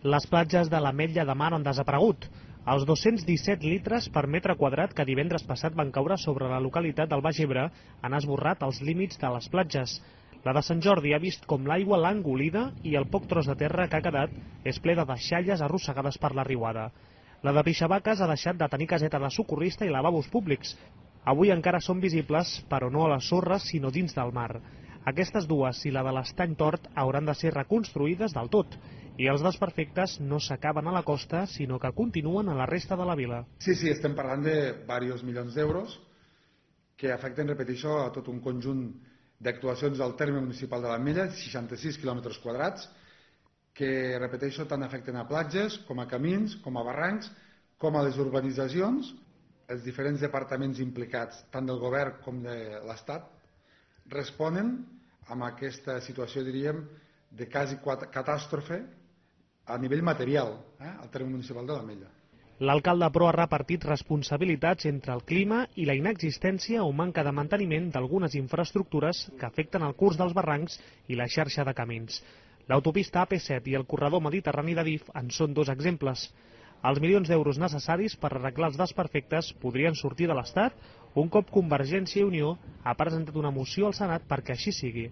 Les platges de l'Ametlla de Mar han desaparegut. Els 217 litres per metre quadrat que divendres passat van caure sobre la localitat del Baix Ebre han esborrat els límits de les platges. La de Sant Jordi ha vist com l'aigua l'ha engolida i el poc tros de terra que ha quedat és ple de deixalles arrossegades per la riuada. La de Pixavaques ha deixat de tenir caseta de socorrista i lavabos públics. Avui encara són visibles, però no a les sorres, sinó dins del mar. Aquestes dues i la de l'Estany Tort hauran de ser reconstruïdes del tot, i els desperfectes no s'acaben a la costa, sinó que continuen a la resta de la vila. Sí, estem parlant de diversos milions d'euros que afecten, repeteixo, a tot un conjunt d'actuacions del terme municipal de l'Ametlla, 66 quilòmetres quadrats, que, repeteixo, tant afecten a platges, com a camins, com a barrancs, com a les urbanitzacions. Els diferents departaments implicats, tant del govern com de l'Estat, responen amb aquesta situació, diríem, de quasi catàstrofe a nivell material, al terme municipal de l'Ametlla. L'alcalde, però, ha repartit responsabilitats entre el clima i la inexistència o manca de manteniment d'algunes infraestructures que afecten el curs dels barrancs i la xarxa de camins. L'autopista AP7 i el corredor mediterrani d'Adif en són dos exemples. Els milions d'euros necessaris per arreglar els desperfectes podrien sortir de l'Estat un cop Convergència i Unió ha presentat una moció al Senat perquè així sigui.